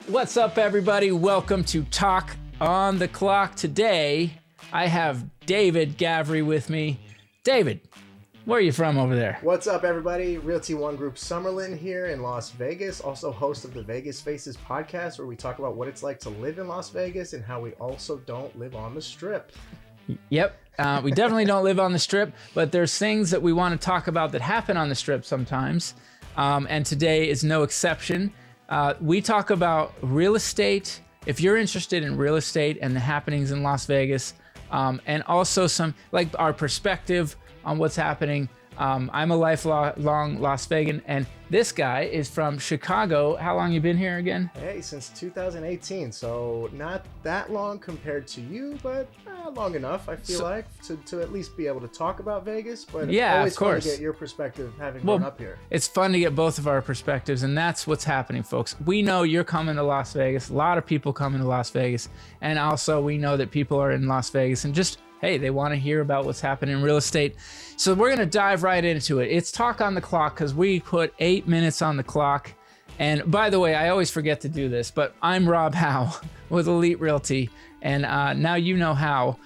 What's up, everybody? Welcome to Talk on the Clock. Today, I have David Gavry with me. David, where are you from over there? What's up, everybody? Realty One Group Summerlin here in Las Vegas, also host of the Vegas Faces podcast, where we talk about what it's like to live in Las Vegas and how we also don't live on the Strip. Yep, we definitely don't live on the Strip, but there's things that we want to talk about that happen on the Strip sometimes, and today is no exception. We talk about real estate, if you're interested in real estate and the happenings in Las Vegas, and also some, like, our perspective on what's happening. I'm a lifelong Las Vegan, and this guy is from Chicago. How long you been here again? Hey, since 2018, so not that long compared to you, but long enough, I feel like, to at least be able to talk about Vegas. But yeah, always of course, fun to get your perspective having grown up here. It's fun to get both of our perspectives, and that's what's happening, folks. We know you're coming to Las Vegas. A lot of people coming to Las Vegas, and also we know that people are in Las Vegas and just, hey, they want to hear about what's happening in real estate. So we're going to dive right into it. It's Talk on the Clock because we put 8 minutes on the clock. And by the way, I always forget to do this, but I'm Rob Howe with Elite Realty. And now you know how.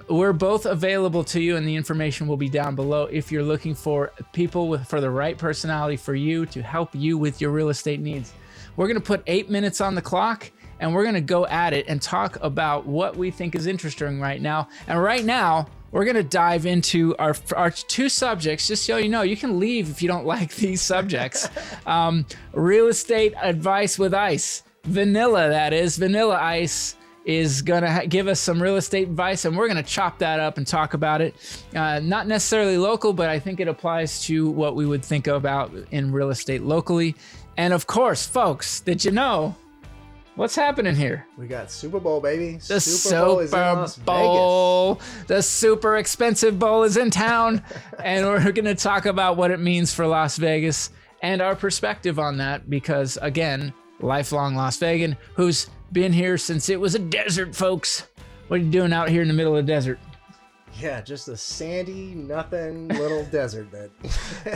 We're both available to you, and the information will be down below if you're looking for people for the right personality for you to help you with your real estate needs. We're going to put 8 minutes on the clock, and we're going to go at it and talk about what we think is interesting right now. And right now, we're going to dive into our two subjects. Just so you know, you can leave if you don't like these subjects. Real estate advice with ice. Vanilla, that is. Vanilla Ice is going to give us some real estate advice, and we're going to chop that up and talk about it. Not necessarily local, but I think it applies to what we would think about in real estate locally. And of course, folks, did you know what's happening here? We got Super Bowl, baby. The Super Bowl is in Las Bowl. Vegas. The super expensive bowl is in town. And we're going to talk about what it means for Las Vegas and our perspective on that. Because, again, lifelong Las Vegan who's been here since it was a desert, folks. What are you doing out here in the middle of the desert? Yeah, just a sandy, nothing little desert.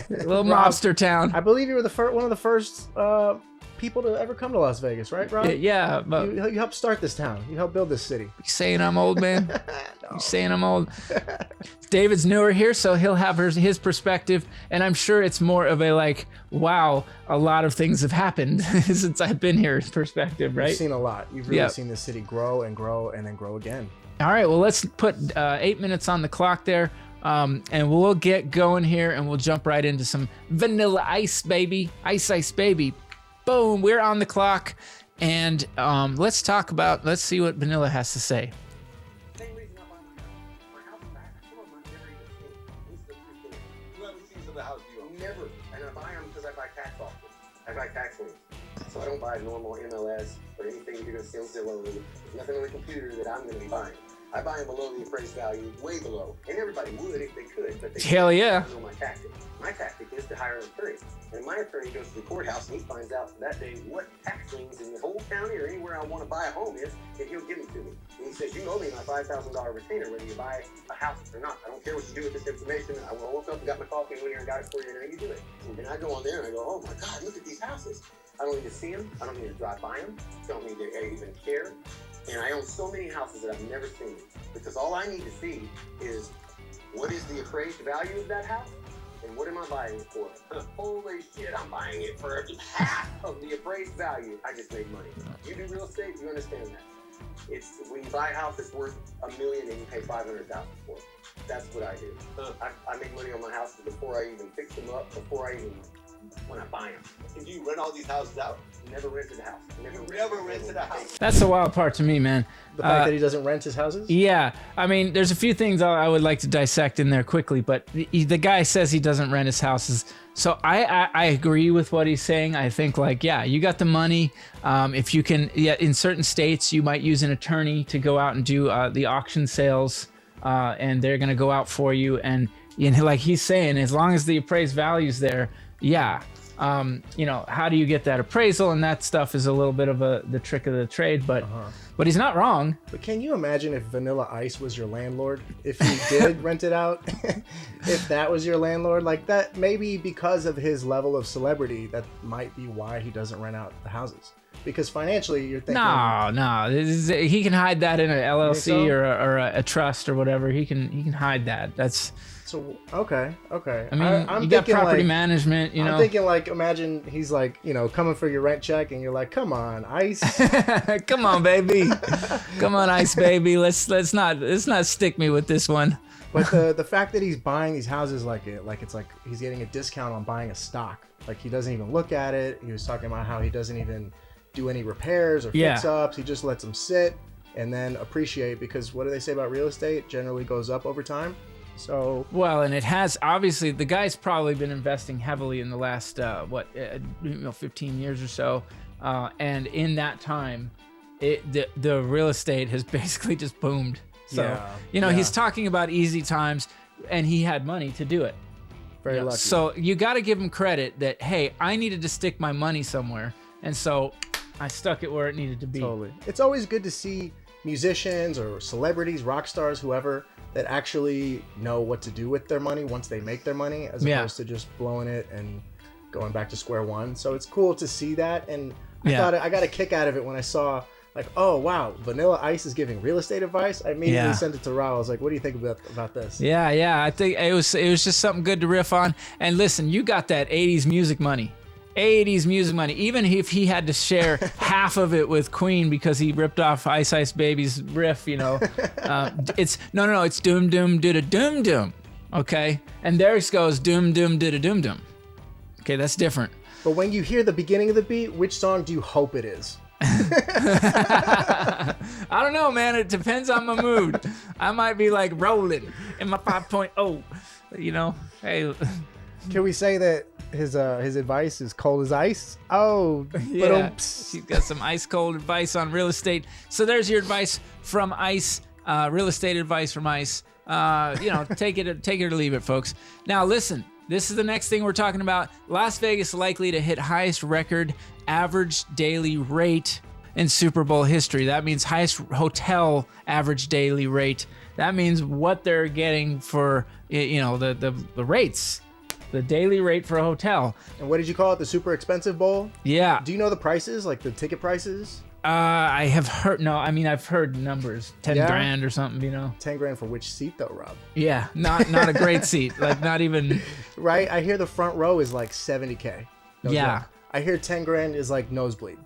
Little mobster town. I believe you were one of the first people to ever come to Las Vegas, right, Rob? Yeah, but you helped start this town. You helped build this city. You saying I'm old, man? No. You saying I'm old? David's newer here, so he'll have his perspective, and I'm sure it's more of a like, wow, a lot of things have happened since I've been here perspective, right? You've seen a lot. You've really seen this city grow and grow and then grow again. All right, well, let's put 8 minutes on the clock there, and we'll get going here, and we'll jump right into some vanilla ice, baby. Ice, baby. Boom, we're on the clock, and let's see what Vanilla has to say. Same reason I buy my house back. I still have my never even seen. This is the truth. You haven't seen some of the houses you own? Never. And I buy them because I buy tax offers. I buy tax liens. So I don't buy normal MLS or anything you're going to see on Zillow. There's nothing on the computer that I'm going to be buying. I buy them below the appraised value, way below. And everybody would if they could, but they Hell yeah. don't know my tactic. My tactic is to hire an attorney. And my attorney goes to the courthouse and he finds out that day what tax liens in the whole county or anywhere I want to buy a home is, and he'll give them to me. And he says, you owe me my $5,000 retainer whether you buy a house or not. I don't care what you do with this information. I woke up and got my coffee and went here and got it for you, and now you do it. And then I go on there and I go, oh my God, look at these houses. I don't need to see them. I don't need to drive by them. Don't need to even care. And I own so many houses that I've never seen because all I need to see is what is the appraised value of that house and what am I buying it for? Holy shit, I'm buying it for half of the appraised value. I just made money. You do real estate, you understand that. It's when you buy a house that's worth $1 million and you pay $500,000 for it. That's what I do. I make money on my houses before I even fix them up, when I buy them. And do you rent all these houses out? Never rented a house. Never rented a house. That's the wild part to me, man. The fact that he doesn't rent his houses? Yeah, I mean, there's a few things I would like to dissect in there quickly, but the guy says he doesn't rent his houses. So I agree with what he's saying. I think, like, yeah, you got the money. If you can, in certain states, you might use an attorney to go out and do the auction sales, and they're going to go out for you. And like he's saying, as long as the appraised value's there, yeah. How do you get that appraisal? And that stuff is a little bit of the trick of the trade, but he's not wrong. But can you imagine if Vanilla Ice was your landlord? If he did rent it out? If that was your landlord? Like that, maybe because of his level of celebrity, that might be why he doesn't rent out the houses. Because financially, you're thinking. No. He can hide that in an LLC so? or a trust or whatever. He can hide that. That's. So okay. I mean, you got property management. You know. I'm thinking like, imagine he's like, coming for your rent check, and you're like, come on, Ice. Come on, baby. Come on, Ice, baby. Let's not stick me with this one. But the fact that he's buying these houses like it's like he's getting a discount on buying a stock. Like he doesn't even look at it. He was talking about how he doesn't even do any repairs or fix ups. He just lets them sit and then appreciate, because what do they say about real estate? Generally goes up over time. So well, and it has, obviously the guy's probably been investing heavily in the last 15 years or so, and in that time, the real estate has basically just boomed. So he's talking about easy times, and he had money to do it. Very lucky. So you got to give him credit that, hey, I needed to stick my money somewhere, and so I stuck it where it needed to be. Totally. It's always good to see musicians or celebrities, rock stars, whoever, that actually know what to do with their money once they make their money, as opposed to just blowing it and going back to square one. So it's cool to see that, and I got a kick out of it when I saw, like, oh wow, Vanilla Ice is giving real estate advice. I immediately sent it to Rob. I was like, what do you think about this? Yeah. I think it was just something good to riff on. And listen, you got that 80s music money. Even if he had to share half of it with Queen because he ripped off Ice Ice Baby's riff, it's it's doom doom doo da doom doom. Okay, and there it goes, doom doom doo da doom doom. Okay, that's different. But when you hear the beginning of the beat, which song do you hope it is? I don't know, man. It depends on my mood. I might be like rolling in my 5.0. Hey. Can we say that his advice is cold as ice? Oh, yeah. He's got some ice cold advice on real estate. So there's your advice from Ice. Real estate advice from Ice. Take it or leave it, folks. Now listen. This is the next thing we're talking about. Las Vegas likely to hit highest record average daily rate in Super Bowl history. That means highest hotel average daily rate. That means what they're getting for, the rates, the daily rate for a hotel. And what did you call it? The super expensive bowl? Yeah. Do you know the prices, like the ticket prices? I have heard, I've heard numbers, 10 grand or something, 10 grand for which seat though, Rob? Yeah, not a great seat, like not even. Right, I hear the front row is like 70K. No joke. I hear 10 grand is like nosebleed.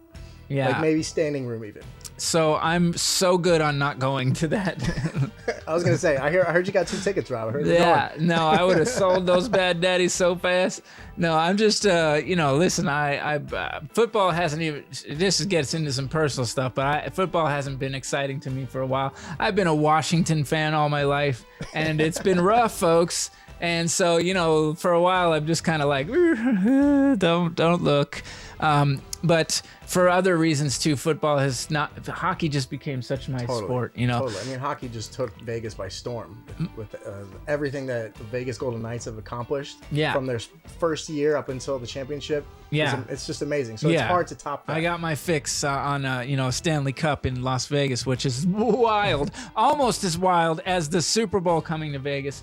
Yeah. Like maybe standing room even. So I'm so good on not going to that. I was gonna say, I heard you got 2 tickets, Rob. I heard no, I would have sold those bad daddies so fast. No, I'm just, listen, I football hasn't even. This gets into some personal stuff, but football hasn't been exciting to me for a while. I've been a Washington fan all my life, and it's been rough, folks. And so, for a while, I'm just kind of like, don't look. But for other reasons too, football has not. Hockey just became such a nice sport, Totally. I mean, hockey just took Vegas by storm with everything that the Vegas Golden Knights have accomplished from their first year up until the championship. Yeah, it's just amazing. So it's hard to top that. I got my fix on a Stanley Cup in Las Vegas, which is wild, almost as wild as the Super Bowl coming to Vegas.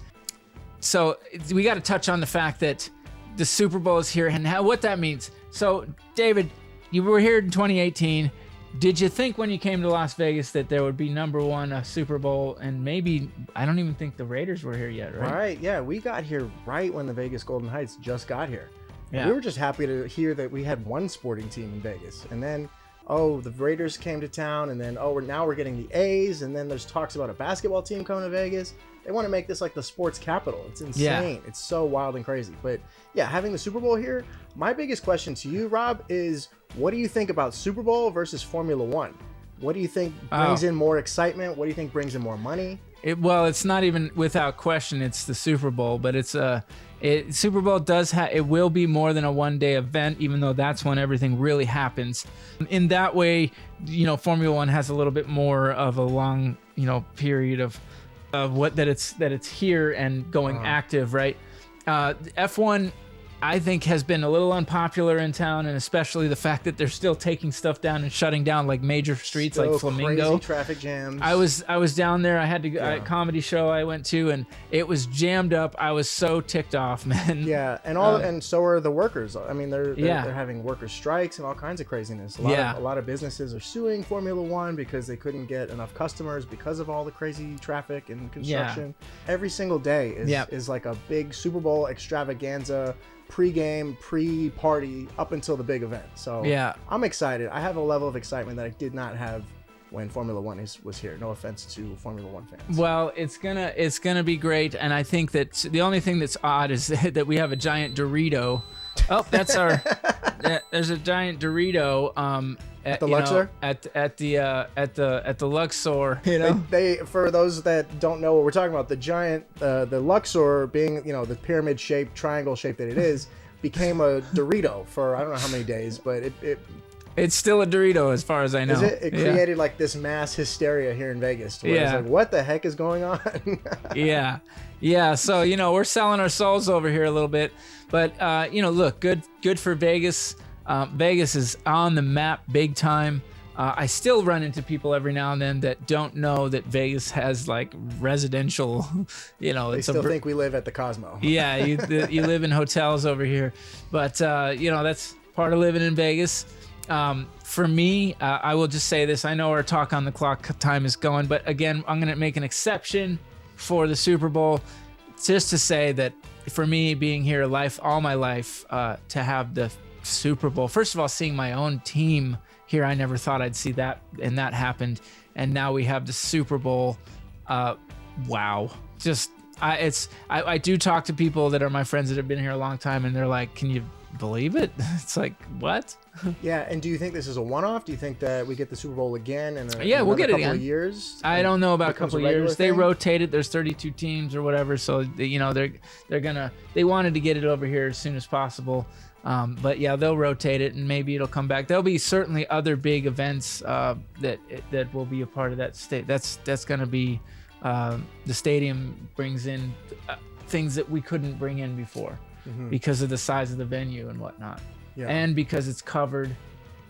So we got to touch on the fact that the Super Bowl is here and what that means. So, David, you were here in 2018. Did you think when you came to Las Vegas that there would be number one a Super Bowl, and maybe I don't even think the Raiders were here yet, right? Right, yeah, we got here right when the Vegas Golden Knights just got here. Yeah. We were just happy to hear that we had one sporting team in Vegas, and then the Raiders came to town, and then now we're getting the A's, and then there's talks about a basketball team coming to Vegas. They want to make this like the sports capital. It's insane. Yeah. It's so wild and crazy. But yeah, having the Super Bowl here, my biggest question to you, Rob, is what do you think about Super Bowl versus Formula One? What do you think brings in more excitement? What do you think brings in more money? It's not even without question. It's the Super Bowl, but Super Bowl it will be more than a one-day event, even though that's when everything really happens. In that way, Formula One has a little bit more of a long, period of that it's here and going active, right? F1 I think has been a little unpopular in town, and especially the fact that they're still taking stuff down and shutting down like major streets Still like Flamingo. Crazy traffic jams. I was down there. I had to a comedy show I went to, and it was jammed up. I was so ticked off, man. Yeah, and and so are the workers. I mean, they're having worker strikes and all kinds of craziness. A lot of businesses are suing Formula One because they couldn't get enough customers because of all the crazy traffic and construction. Every single day is like a big Super Bowl extravaganza, pre-game, pre-party up until the big event. So I'm excited. I have a level of excitement that I did not have when Formula One was here. No offense to Formula One fans. Well, it's gonna be great, and I think that the only thing that's odd is that we have a giant Dorito. Oh, that's our. There's a giant Dorito. At the Luxor? At the Luxor. You know, they for those that don't know what we're talking about, the giant, the Luxor being, the pyramid shaped, triangle shape that it is, became a Dorito for I don't know how many days, but it's still a Dorito as far as I know. Is it? It created like this mass hysteria here in Vegas. Where it's like, what the heck is going on? Yeah. So we're selling our souls over here a little bit, but look, good for Vegas. Vegas is on the map big time. I still run into people every now and then that don't know that Vegas has like residential, They still think we live at the Cosmo. Yeah, you live in hotels over here, but that's part of living in Vegas. For me, I will just say this. I know our talk on the clock time is going, but again, I'm going to make an exception for the Super Bowl, just to say that for me, being here all my life, to have the Super Bowl, first of all, seeing my own team here, I never thought I'd see that, and that happened, and now we have the Super Bowl. Wow, just I do talk to people that are my friends that have been here a long time, and they're like, "Can you believe it?" It's like, what? Yeah, and do you think this is a one-off? Do you think that we get the Super Bowl again in we'll get it couple again. Of years? I don't know about a couple of years. They thing? rotate it. There's 32 teams or whatever, so they wanted to get it over here as soon as possible. But yeah, they'll rotate it, and maybe it'll come back. There'll be certainly other big events that will be a part of that state. That's going to be the stadium brings in things that we couldn't bring in before because of the size of the venue and whatnot, and because it's covered,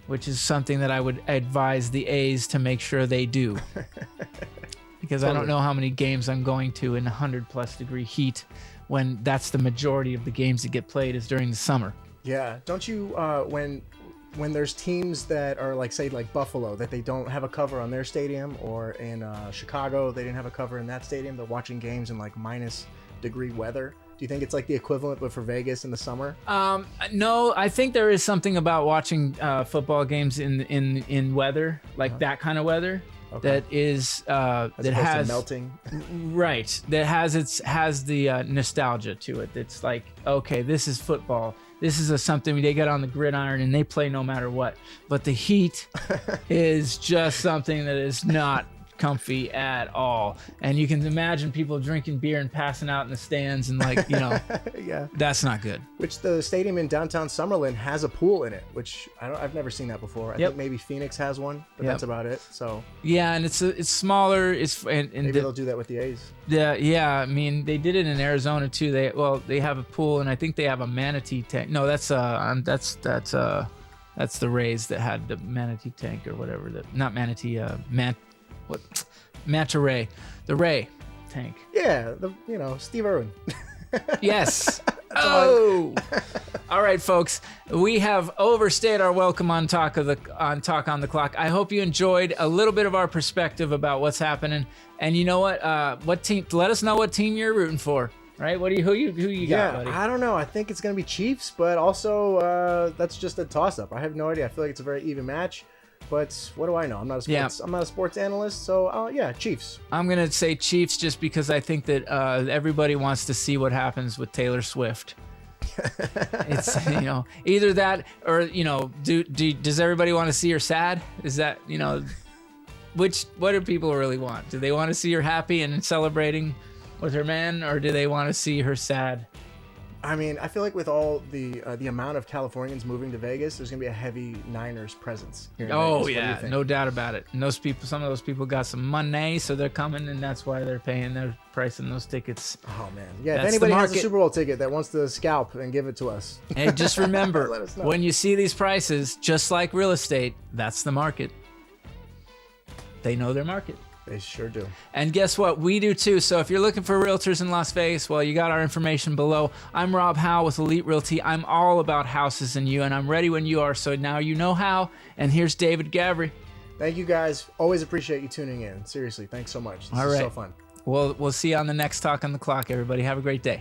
which is something that I would advise the A's to make sure they do. Because I don't know how many games I'm going to in 100+ degree heat when that's the majority of the games that get played is during the summer. Yeah, don't you when there's teams that are like, say, like Buffalo, that they don't have a cover on their stadium, or in Chicago they didn't have a cover in that stadium, they're watching games in like -degree weather. Do you think it's like the equivalent but for Vegas in the summer? No, I think there is something about watching football games in weather, like that kind of weather. Okay. That is that has melting, right? That has the nostalgia to it. It's like, okay, this is football. This is something they get on the gridiron and they play no matter what. But the heat is just something that is not comfy at all. And you can imagine people drinking beer and passing out in the stands, and like, that's not good. Which the stadium in downtown Summerlin has a pool in it, which I've never seen that before. I think maybe Phoenix has one, but that's about it. So yeah, and it's smaller. And maybe they'll do that with the A's. Yeah. I mean, they did it in Arizona too. They have a pool, and I think they have a manatee tank. No, that's the Rays that had the manatee tank or whatever. Not manatee. Manta Ray, the Ray tank. Yeah, Steve Irwin. Yes. Oh. All right, folks. We have overstayed our welcome on Talk on the Clock. I hope you enjoyed a little bit of our perspective about what's happening. And you know what? What team? Let us know what team you're rooting for. Right? Who you got, buddy? I don't know. I think it's gonna be Chiefs, but also that's just a toss-up. I have no idea. I feel like it's a very even match. But what do I know? I'm not a sports analyst, so Chiefs. I'm gonna say Chiefs just because I think that everybody wants to see what happens with Taylor Swift. It's either that or does everybody want to see her sad? Is that what do people really want? Do they want to see her happy and celebrating with her man, or do they want to see her sad I mean, I feel like with all the amount of Californians moving to Vegas, there's gonna be a heavy Niners presence here in Vegas. Oh What do you yeah, think? no doubt about it. And those people, some of those people got some money, so they're coming, and that's why they're paying. They're pricing those tickets. Oh man, yeah. That's If the anybody has a market. Super Bowl ticket that wants to scalp and give it to us, And just remember, Let us know. when you see these prices, just like real estate, that's the market. They know their market. they sure do. And guess what? We do too. So if you're looking for realtors in Las Vegas, well, you got our information below. I'm Rob Howe with Elite Realty. I'm all about houses and you, and I'm ready when you are. So now you know how. And here's David Gabry. Thank you guys. Always appreciate you tuning in. Seriously, thanks so much. This All is so right. fun. We'll see you on the next Talk on the Clock, everybody. Have a great day.